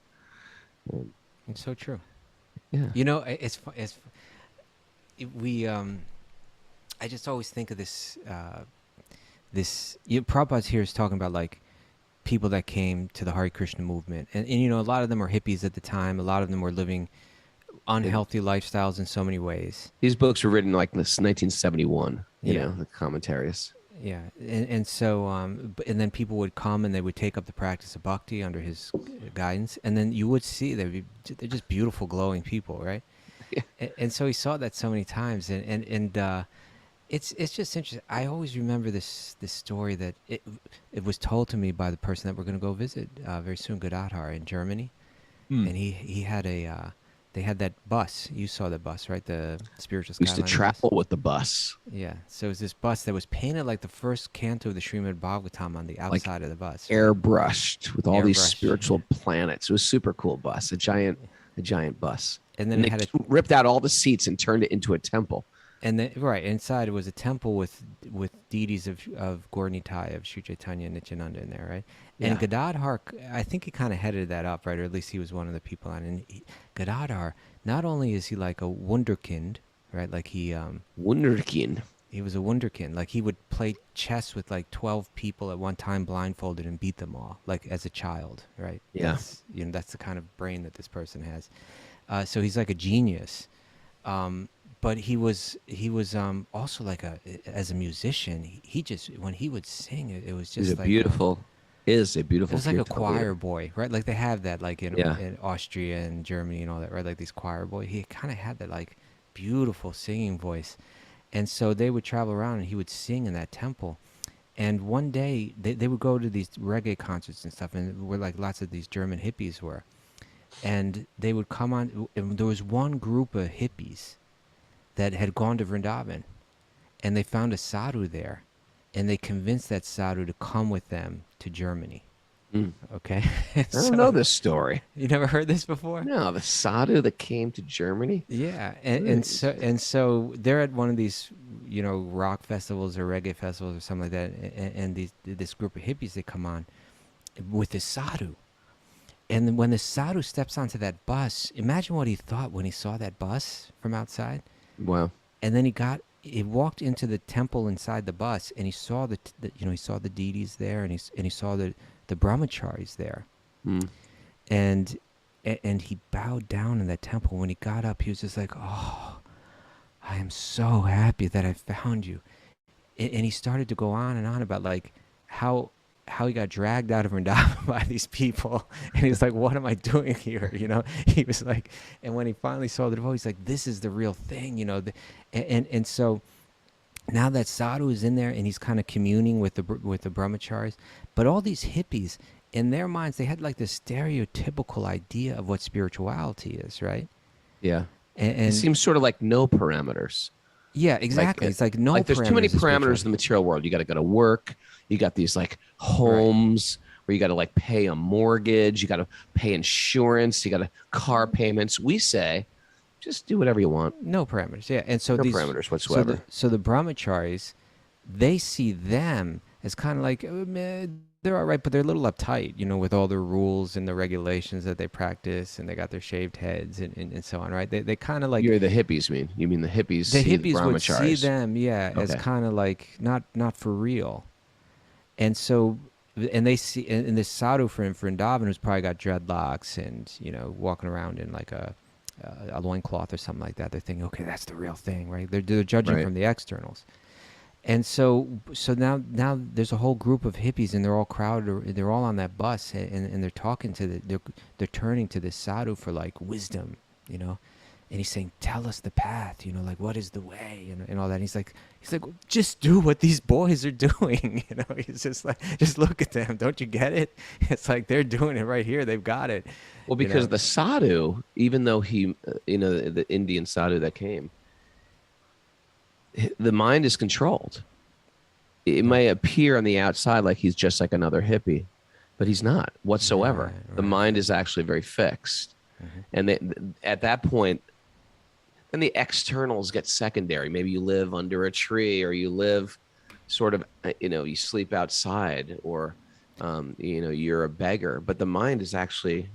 It's so true. Yeah. You know, we I just always think of this Prabhupada's here is talking about like people that came to the Hare Krishna movement, and you know, a lot of them were hippies at the time. A lot of them were living unhealthy lifestyles in so many ways. These books were written like this 1971. You Yeah. know, the commentaries. Yeah, and so and then people would come and they would take up the practice of bhakti under his guidance, and then you would see they're just beautiful, glowing people, right? Yeah. And so he saw that so many times, and it's just interesting. I always remember this story that it was told to me by the person that we're going to go visit very soon, Gadadhar in Germany, and he had they had that bus. You saw the bus, right? The spiritual We used to Skyliner travel bus. with the bus. Yeah, so it was this bus that was painted like the first canto of the Srimad Bhagavatam on the outside of the bus. Right? Airbrushed with all these Airbrushed, spiritual planets. It was a super cool bus, a giant bus. And then they it had ripped out all the seats and turned it into a temple. and then right inside it was a temple with deities of Gaur Nitai, of Sri Chaitanya and Nityananda in there, right? And Yeah. Gadadhar, I think he kind of headed that up, right? Or at least he was one of the people on. And Gadadhar, not only is he like a wunderkind, right? Like he Wunderkind. was a wunderkind. Like he would play chess with like 12 people at one time blindfolded and beat them all, like as a child, right? Yeah. That's, you know, that's the kind of brain that this person has. So he's like a genius. But he was also like as a musician. He just, when he would sing, it was just He's like a beautiful it was like a kirtan choir leader. boy, right? Like they have that like Yeah. in Austria and Germany and all that, right? Like these choir boy. He kind of had that like beautiful singing voice. And so they would travel around and he would sing in that temple. And one day they would go to these reggae concerts and stuff, and where like lots of these German hippies were. And they would come on, and there was one group of hippies that had gone to Vrindavan, and they found a sadhu there, and they convinced that sadhu to come with them to Germany. Okay? I don't know this story. You never heard this before? No, the sadhu that came to Germany. Yeah, and so they're at one of these, you know, rock festivals or reggae festivals or something like that, and this group of hippies, they come on with this sadhu, and then when the sadhu steps onto that bus, imagine what he thought when he saw that bus from outside, Wow. and then he walked into the temple inside the bus, and he saw he saw the deities there, and he saw the brahmacharis there. And he bowed down in that temple. When he got up, he was just like, "Oh, I am so happy that I found you." And he started to go on and on about like how he got dragged out of Vrindavan by these people, and he was like, "What am I doing here?" You know, he was like, and when he finally saw the devote, he's like, "This is the real thing," you know. And so now that sadhu is in there, and he's kind of communing with the brahmacharis, but all these hippies, in their minds, they had like this stereotypical idea of what spirituality is, right? Yeah. And It seems sort of like no parameters. yeah, exactly. It's like no. Like there's too many of parameters in spirituality. the material world. You got to go to work. You got these like homes where you got to like pay a mortgage. You got to pay insurance. You got to car payments. We say, just do whatever you want. No parameters, yeah. And so No these parameters whatsoever. So the brahmacharis, they see them as kind of like, they're all right, but they're a little uptight, you know, with all the rules and the regulations that they practice, and they got their shaved heads and so on, right? They kind of like, You're the hippies, mean? You mean the hippies? the see hippies would see brahmacharis. them, yeah, as Okay. kind of like not for real. And so, and they see, and this sadhu from Vrindavan, who's probably got dreadlocks and, you know, walking around in like a loincloth or something like that, they're thinking, okay, that's the real thing, right? They're judging Right. from the externals. And so now there's a whole group of hippies, and they're all crowded. They're all on that bus, and they're talking to they're turning to this sadhu for like wisdom, you know. And he's saying, "Tell us the path, you know, like what is the way, and all that." And he's like, just do what these boys are doing, you know. He's just like, just look at them, don't you get it? It's like they're doing it right here. They've got it. Well, you because know? the sadhu, even though he, the Indian sadhu that came, the mind is controlled. It may appear on the outside like he's just like another hippie, but he's not whatsoever. Right, The right. mind is actually very fixed. And at that point, then the externals get secondary. Maybe you live under a tree, or you live sort of, you sleep outside, or, you're a beggar. But the mind is actually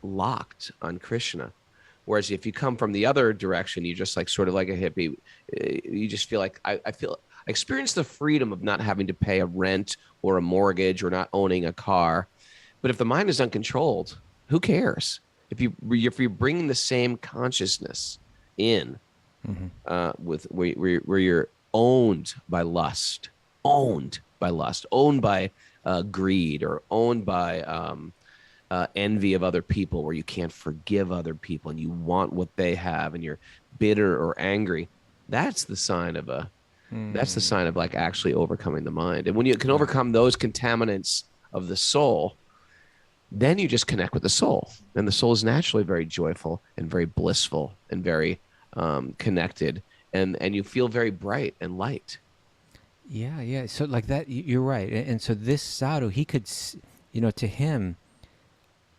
locked on Krishna. Whereas if you come from the other direction, you just like sort of like a hippie, you just feel like I experience the freedom of not having to pay a rent or a mortgage or not owning a car. But if the mind is uncontrolled, who cares? If you're bringing the same consciousness in, with where you're owned by lust, owned by greed, or owned by envy of other people, where you can't forgive other people and you want what they have and you're bitter or angry, that's the sign of like actually overcoming the mind. And when you can overcome those contaminants of the soul, then you just connect with the soul, and the soul is naturally very joyful and very blissful and very connected, and you feel very bright and light. Yeah. So like that, you're right. And so this sadhu, he could, to him,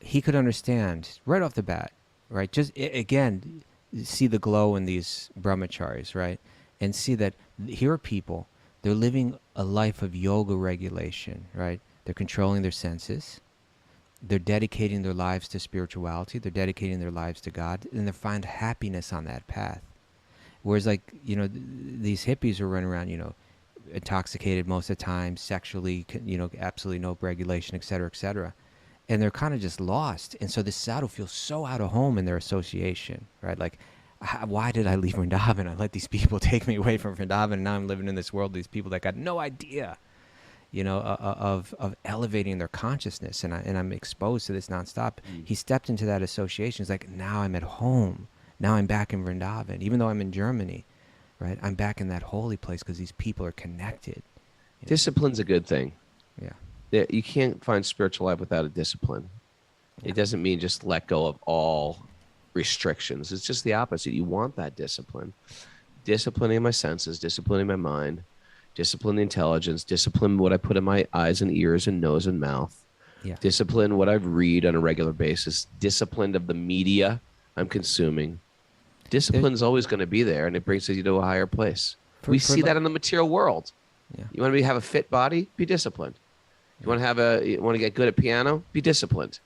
he could understand right off the bat, right? Just again, see the glow in these brahmacharis, right? And see that here are people, they're living a life of yoga regulation, right? They're controlling their senses. They're dedicating their lives to spirituality. They're dedicating their lives to God, and they find happiness on that path. Whereas, like, these hippies are running around, intoxicated most of the time, sexually, absolutely no regulation, et cetera, and they're kind of just lost. And so this sadhu feels so out of home in their association, right? Like, why did I leave Vrindavan? I let these people take me away from Vrindavan, and now I'm living in this world, these people that got no idea, of elevating their consciousness, and I'm exposed to this nonstop. He stepped into that association. It's like, now I'm at home. Now I'm back in Vrindavan, even though I'm in Germany, right? I'm back in that holy place because these people are connected. Discipline's a good thing. Yeah. You can't find spiritual life without a discipline. Yeah. It doesn't mean just let go of all restrictions. It's just the opposite. You want that discipline. Disciplining my senses, disciplining my mind, discipline the intelligence, discipline what I put in my eyes and ears and nose and mouth, discipline what I read on a regular basis, disciplined of the media I'm consuming. Discipline is always going to be there, and it brings you to a higher place. We see that in the material world. Yeah. You want to have a fit body? Be disciplined. You want to get good at piano? Be disciplined.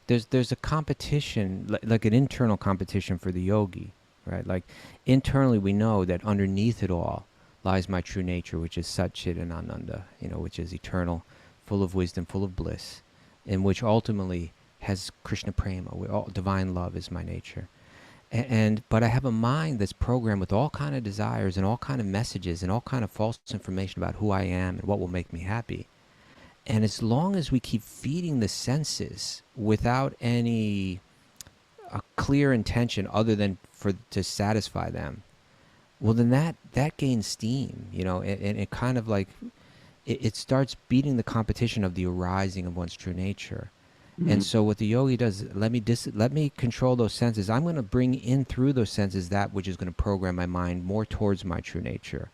There's a competition, like an internal competition for the yogi, right? Like internally we know that underneath it all lies my true nature, which is Sat Chit and Ananda, which is eternal, full of wisdom, full of bliss, and which ultimately has Krishna prema, divine love is my nature. But I have a mind that's programmed with all kind of desires and all kind of messages and all kind of false information about who I am and what will make me happy. And as long as we keep feeding the senses without any clear intention other than to satisfy them, well, then that gains steam, and it kind of like, it starts beating the competition of the arising of one's true nature. Mm-hmm. And so what the yogi does, let me control those senses. I'm going to bring in through those senses that which is going to program my mind more towards my true nature.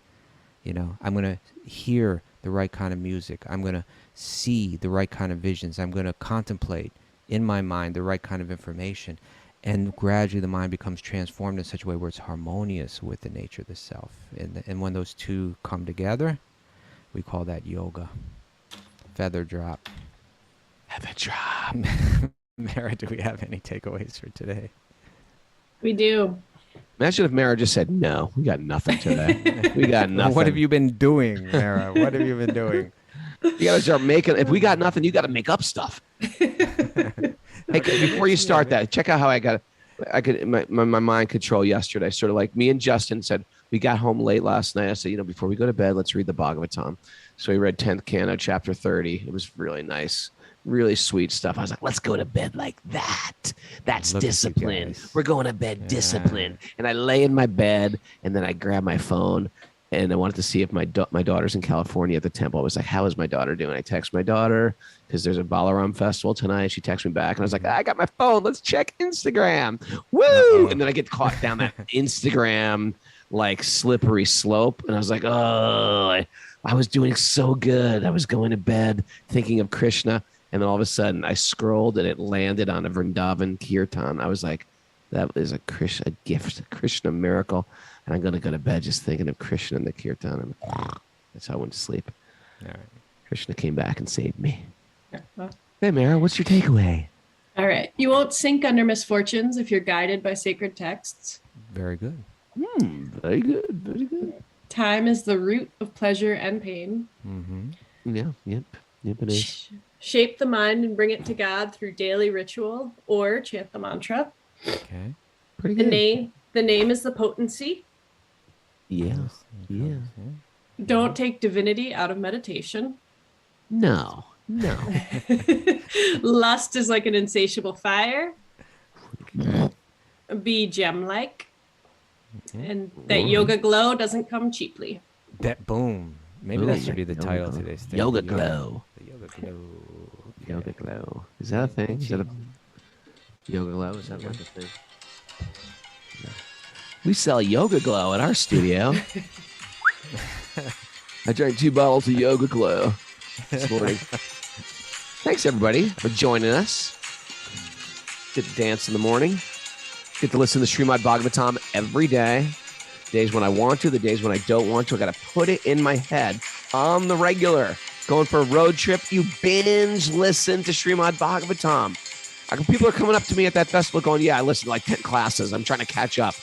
I'm going to hear the right kind of music. I'm going to see the right kind of visions. I'm going to contemplate in my mind the right kind of information. And gradually the mind becomes transformed in such a way where it's harmonious with the nature of the self. And when those two come together, we call that yoga. Feather drop. Feather drop. Mara, do we have any takeaways for today? We do. Imagine if Mara just said, no, we got nothing today. We got nothing. What have you been doing, Mara? What have you been doing? You got to start making, if we got nothing, you got to make up stuff. Hey, before you start that, check out how I could my mind control yesterday. Sort of like me and Justin said, we got home late last night. I said, before we go to bed, let's read the Bhagavatam. So we read 10th canto, chapter 30. It was really nice, really sweet stuff. I was like, let's go to bed like that. That's discipline. We're going to bed discipline. And I lay in my bed, and then I grab my phone, and I wanted to see if my daughter's in California at the temple. I was like, how is my daughter doing? I text my daughter because there's a Balaram festival tonight. She texted me back, and I was like, I got my phone. Let's check Instagram. Woo! Uh-oh. And then I get caught down that Instagram, like, slippery slope. And I was like, oh, I was doing so good. I was going to bed thinking of Krishna. And then all of a sudden, I scrolled, and it landed on a Vrindavan kirtan. I was like, that is a gift, a Krishna miracle. And I'm going to go to bed just thinking of Krishna and the kirtan. And that's how I went to sleep. All right. Krishna came back and saved me. Hey, Mara, what's your takeaway? All right. You won't sink under misfortunes if you're guided by sacred texts. Very good. Very good. Very good. Time is the root of pleasure and pain. Mm-hmm. Yeah. Yep. Yep. It is. Shape the mind and bring it to God through daily ritual or chant the mantra. Okay. Pretty The good. name is the potency. Yeah. Yeah. Don't take divinity out of meditation. No. Lust is like an insatiable fire. Be gem-like. And that yoga glow doesn't come cheaply. That boom. Maybe that should be the title of today's thing. Yoga glow. The yoga glow. Okay. Yoga glow. Is that a thing? Is that a yoga glow? Is that like a thing? We sell yoga glow at our studio. I drank 2 bottles of yoga glow this morning. Thanks everybody for joining us. Get to dance in the morning. Get to listen to Srimad Bhagavatam every day. Days when I want to, the days when I don't want to. I got to put it in my head on the regular. Going for a road trip, you binge listen to Srimad Bhagavatam. People are coming up to me at that festival going, yeah, I listened to like 10 classes. I'm trying to catch up.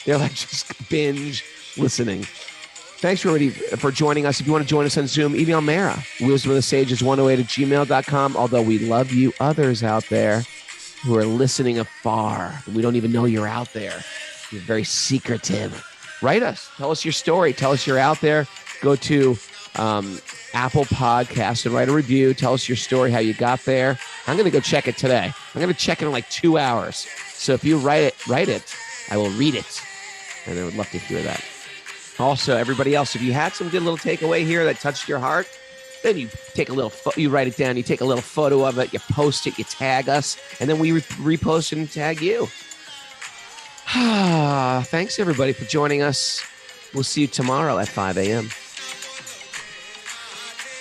They're like just binge listening. Thanks everybody for joining us. If you want to join us on Zoom, email Mara, wisdomofthesages108@gmail.com. Although we love you others out there who are listening afar. We don't even know you're out there. You're very secretive. Write us. Tell us your story. Tell us you're out there. Go to Apple Podcasts and write a review. Tell us your story, how you got there. I'm going to go check it today. I'm going to check it in like 2 hours. So if you write it, I will read it. And I would love to hear that. Also, everybody else, if you had some good little takeaway here that touched your heart, then you take a little, you write it down, you take a little photo of it, you post it, you tag us, and then we repost it and tag you. Thanks, everybody, for joining us. We'll see you tomorrow at 5 a.m.